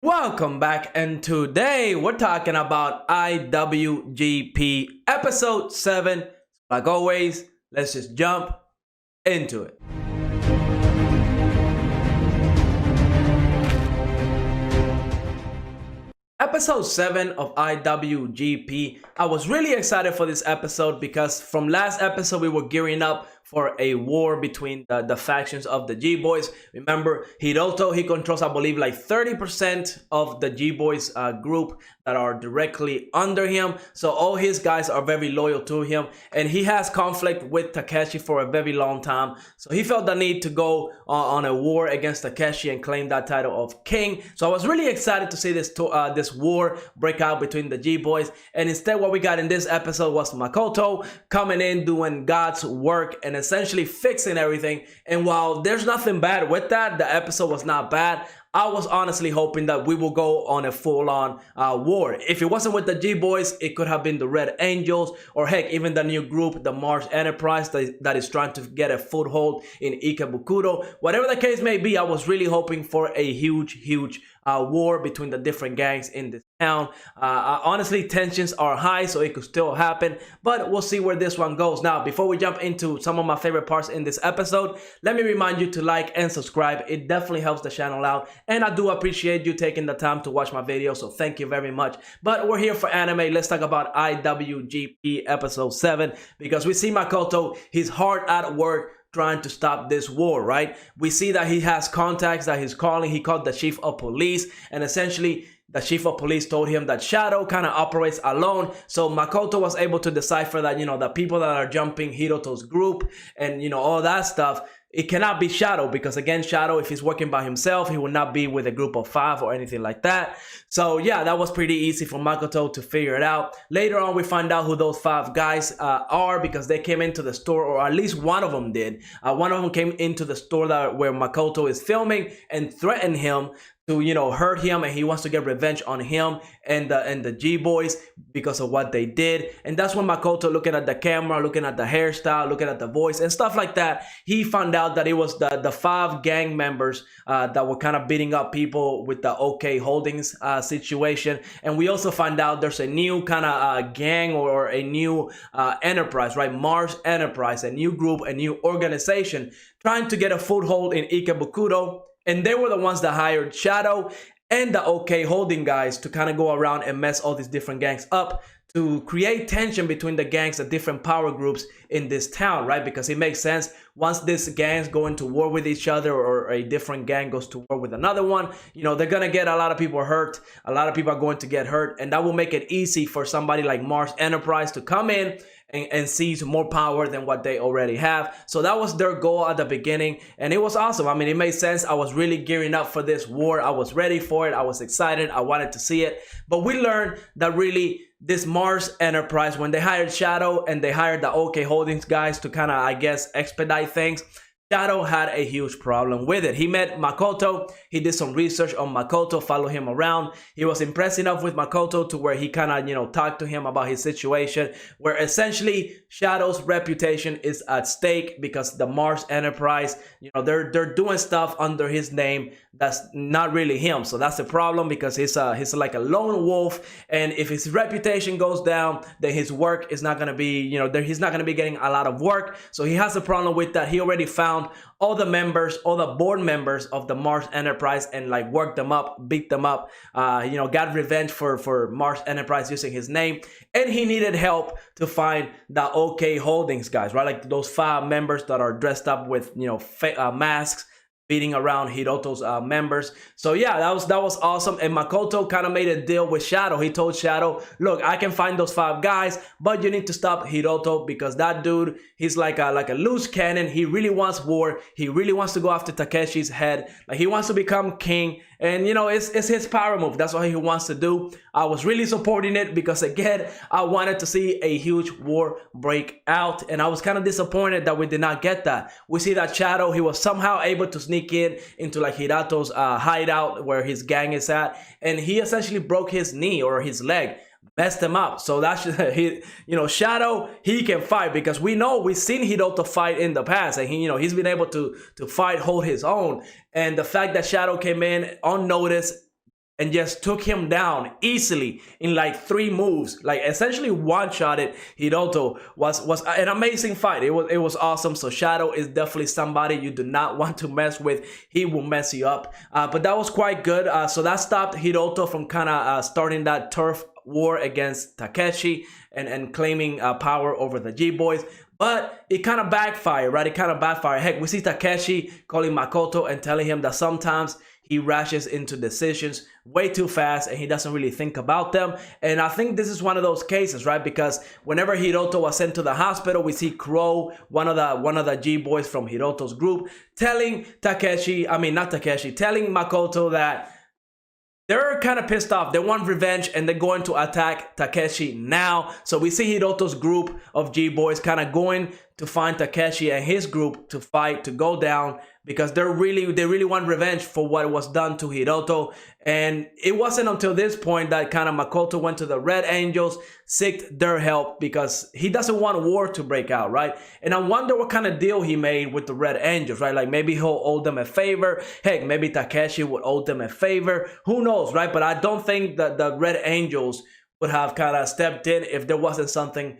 Welcome back, and today we're talking about IWGP episode 7. Like always, let's just jump into it. Episode 7 of IWGP. I was really excited for this episode because from last episode we were gearing up for a war between the factions of the G-Boys. Remember, Hiroto, he controls, I believe, like 30% of the G-Boys group that are directly under him. So all his guys are very loyal to him. And he has conflict with Takeshi for a very long time. So he felt the need to go on a war against Takeshi and claim that title of king. So I was really excited to see this war break out between the G-Boys. And instead what we got in this episode was Makoto coming in, doing God's work, and essentially fixing everything. And while there's nothing bad with that, the episode was not bad. I was honestly hoping that we will go on a full-on war. If it wasn't with the G-Boys, it could have been the Red Angels, or heck, even the new group, the Mars Enterprise, that is trying to get a foothold in Ikebukuro. Whatever the case may be, I was really hoping for a huge war between the different gangs in this town. Honestly, tensions are high, so it could still happen, but we'll see where this one goes. Now, before we jump into some of my favorite parts in this episode, let me remind you to like and subscribe. It definitely helps the channel out, and I do appreciate you taking the time to watch my video, so thank you very much. But we're here for anime. Let's talk about IWGP episode 7, because we see Makoto, he's hard at work trying to stop this war, right? We see that he has contacts that he's calling. He called the chief of police, and essentially the chief of police told him that Shadow kind of operates alone. So Makoto was able to decipher that, the people that are jumping Hiroto's group and, all that stuff, it cannot be Shadow, because again, Shadow, if he's working by himself, he will not be with a group of 5 or anything like that. So yeah, that was pretty easy for Makoto to figure it out. Later on, we find out who those 5 guys are, because they came into the store, or at least one of them did. One of them came into the store where Makoto is filming and threatened him to hurt him, and he wants to get revenge on him and the G-Boys because of what they did. And that's when Makoto, looking at the camera, looking at the hairstyle, looking at the voice and stuff like that, he found out that it was the 5 gang members that were kind of beating up people with the OK Holdings situation. And we also find out there's a new kind of gang, or a new enterprise, right? Mars Enterprise, a new group, a new organization trying to get a foothold in Ikebukuro. And they were the ones that hired Shadow and the OK Holding guys to kind of go around and mess all these different gangs up, to create tension between the gangs, the different power groups in this town, right? Because it makes sense, once these gangs go into war with each other, or a different gang goes to war with another one, they're gonna get a lot of people hurt. A lot of people are going to get hurt, and that will make it easy for somebody like Mars Enterprise to come in and seize more power than what they already have. So that was their goal at the beginning, and it was awesome. I mean, it made sense. I was really gearing up for this war. I was ready for it. I was excited. I wanted to see it. But we learned that really this Mars Enterprise, when they hired Shadow and they hired the OK Holdings guys to kind of, I guess, expedite things, Shadow had a huge problem with it. He met Makoto. He did some research on Makoto, followed him around. He was impressed enough with Makoto to where he kind of, talked to him about his situation, where essentially Shadow's reputation is at stake, because the Mars Enterprise, they're doing stuff under his name that's not really him. So that's the problem, because he's like a lone wolf, and if his reputation goes down, then his work is not going to be, he's not going to be getting a lot of work. So he has a problem with that. He already found all the members, all the board members of the Mars Enterprise, and like worked them up, beat them up, got revenge for Mars Enterprise using his name. And he needed help to find the OK Holdings guys, right? Like those 5 members that are dressed up with, masks, beating around Hiroto's members. So yeah, that was awesome. And Makoto kind of made a deal with Shadow. He told Shadow, look, I can find those 5 guys, but you need to stop Hiroto, because that dude, he's like a loose cannon. He really wants war. He really wants to go after Takeshi's head. Like, he wants to become king. And it's his power move. That's what he wants to do. I was really supporting it, because again, I wanted to see a huge war break out, and I was kind of disappointed that we did not get that. We see that Shadow, he was somehow able to sneak into like Hirato's hideout where his gang is at, and he essentially broke his knee or his leg. Messed him up. So that's Shadow, he can fight, because we've seen Hiroto fight in the past, and he's been able to fight, hold his own. And the fact that Shadow came in unnoticed, and just took him down easily in like 3 moves, like essentially one-shotted Hiroto. Was an amazing fight. It was awesome. So Shadow is definitely somebody you do not want to mess with. He will mess you up. But that was quite good. So that stopped Hiroto from kind of starting that turf war against Takeshi and claiming power over the G-Boys. But it kind of backfired, right? It kind of backfired. Heck, we see Takeshi calling Makoto and telling him that sometimes he rushes into decisions way too fast and he doesn't really think about them. And I think this is one of those cases, right? Because whenever Hiroto was sent to the hospital, we see Crow, one of the G-Boys from Hiroto's group, telling telling Makoto that they're kind of pissed off. They want revenge and they're going to attack Takeshi now. So we see Hiroto's group of G-Boys kind of going to find Takeshi and his group to fight, to go down, because they really want revenge for what was done to Hiroto. And it wasn't until this point that kind of Makoto went to the Red Angels, seeked their help, because he doesn't want war to break out, right? And I wonder what kind of deal he made with the Red Angels, right? Like maybe he'll owe them a favor. Heck, maybe Takeshi would owe them a favor. Who knows, right? But I don't think that the Red Angels would have kind of stepped in if there wasn't something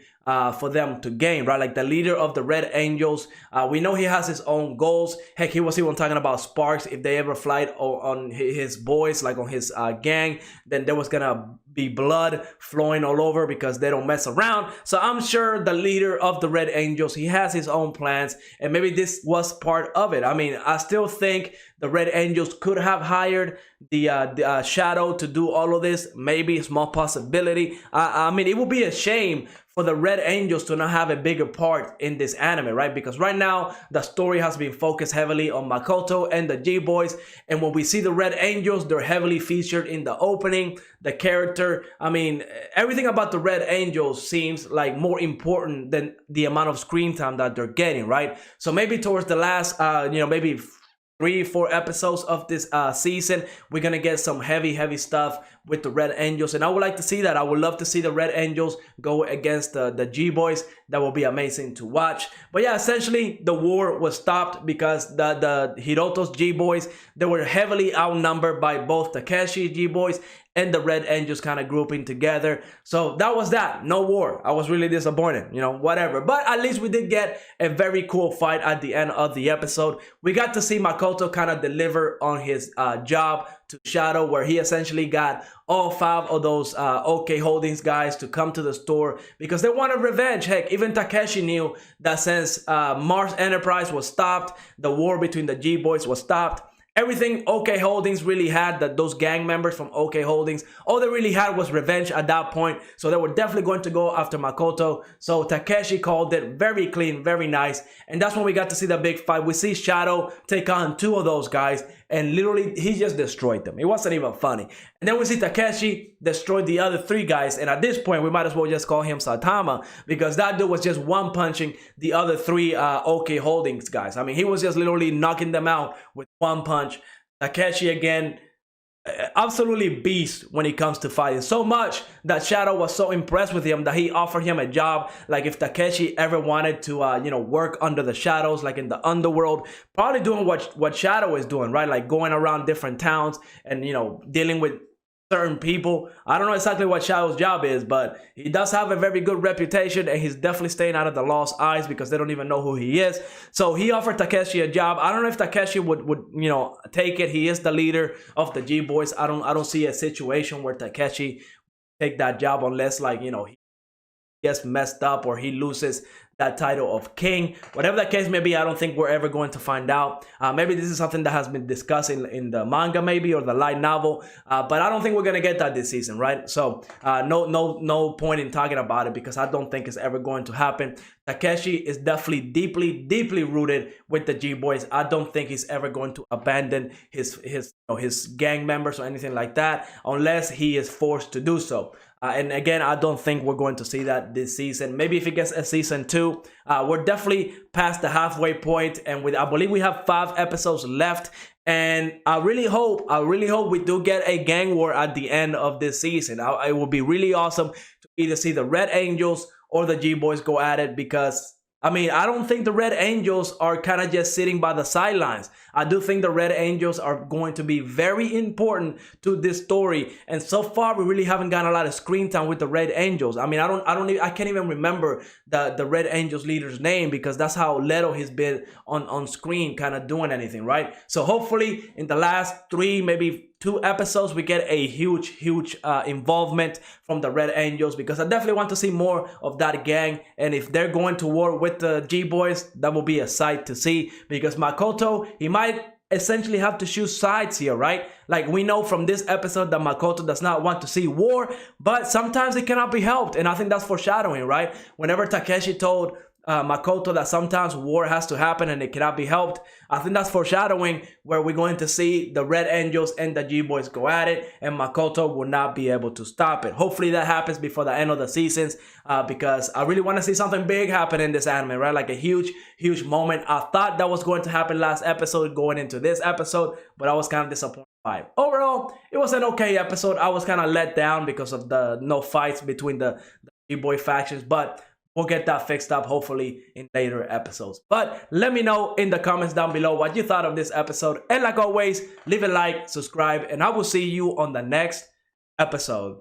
for them to gain, right? Like the leader of the Red Angels, we know he has his own goals. Heck, he was even talking about Sparks. If they ever fight on his boys, like on his gang, then there was gonna be blood flowing all over because they don't mess around. So I'm sure the leader of the Red Angels, he has his own plans, and maybe this was part of it. I mean, I still think the Red Angels could have hired the Shadow to do all of this. Maybe a small possibility. I mean, it would be a shame for the Red Angels to not have a bigger part in this anime, right? Because right now the story has been focused heavily on Makoto and the G-Boys, and when we see the Red Angels, they're heavily featured in the opening. The character, I mean, everything about the Red Angels seems like more important than the amount of screen time that they're getting, right? So maybe towards the last, maybe 3-4 episodes of this season, we're gonna get some heavy stuff with the Red Angels, and I would like to see that. I would love to see the Red Angels go against the G-Boys. That will be amazing to watch. But yeah, essentially the war was stopped because the Hiroto's G-Boys, they were heavily outnumbered by both Takeshi G-Boys and the Red Angels kind of grouping together. So that was that. No war. I was really disappointed, whatever. But at least we did get a very cool fight at the end of the episode. We got to see Makoto kind of deliver on his job to Shadow, where he essentially got all 5 of those OK Holdings guys to come to the store because they wanted revenge. Heck, even Takeshi knew that since Mars Enterprise was stopped, the war between the G-Boys was stopped. Everything OK Holdings really had, those gang members from OK Holdings, all they really had was revenge at that point. So they were definitely going to go after Makoto. So Takeshi called it very clean, very nice. And that's when we got to see the big fight. We see Shadow take on 2 of those guys, and literally he just destroyed them. It wasn't even funny. And then we see Takeshi destroy the other 3 guys, and at this point we might as well just call him Saitama, because that dude was just one punching the other 3 OK Holdings guys. I mean, he was just literally knocking them out with one punch. Takeshi again, absolutely beast when it comes to fighting, so much that Shadow was so impressed with him that he offered him a job. Like if Takeshi ever wanted to work under the shadows, like in the underworld, probably doing what Shadow is doing, right? Like going around different towns and dealing with certain people. I don't know exactly what Shadow's job is, but he does have a very good reputation, and he's definitely staying out of the law's eyes because they don't even know who he is. So he offered Takeshi a job. I don't know if Takeshi would take it. He is the leader of the G-Boys. I don't see a situation where Takeshi take that job unless he gets messed up or he loses that title of king. Whatever the case may be, I don't think we're ever going to find out. Maybe this is something that has been discussed in the manga maybe, or the light novel, but I don't think we're gonna get that this season, right? So no point in talking about it because I don't think it's ever going to happen. Takeshi is definitely deeply rooted with the G-Boys. I don't think he's ever going to abandon his gang members or anything like that unless he is forced to do so. And again, I don't think we're going to see that this season. Maybe if it gets a season 2, we're definitely past the halfway point, and I believe we have 5 episodes left. And I really hope we do get a gang war at the end of this season. It would be really awesome to either see the Red Angels or the G-Boys go at it, because I mean, I don't think the Red Angels are kind of just sitting by the sidelines. I do think the Red Angels are going to be very important to this story. And so far, we really haven't gotten a lot of screen time with the Red Angels. I mean, I can't even remember the Red Angels leader's name, because that's how little he's been on screen, kind of doing anything, right? So hopefully, in the last 3, maybe 2 episodes, we get a huge involvement from the Red Angels, because I definitely want to see more of that gang. And if they're going to war with the G-Boys, that will be a sight to see, because Makoto, he might essentially have to choose sides here, right? Like, we know from this episode that Makoto does not want to see war, but sometimes it cannot be helped. And I think that's foreshadowing, right? Whenever Takeshi told Makoto that sometimes war has to happen and it cannot be helped, I think that's foreshadowing where we're going to see the Red Angels and the G-Boys go at it, and Makoto will not be able to stop it. Hopefully that happens before the end of the seasons, because I really want to see something big happen in this anime, right? Like a huge moment. I thought that was going to happen last episode going into this episode, but I was kind of disappointed by it. Overall, it was an okay episode. I was kind of let down because of the no fights between the G-Boy factions, but we'll get that fixed up hopefully in later episodes. But let me know in the comments down below what you thought of this episode. And like always, leave a like, subscribe, and I will see you on the next episode.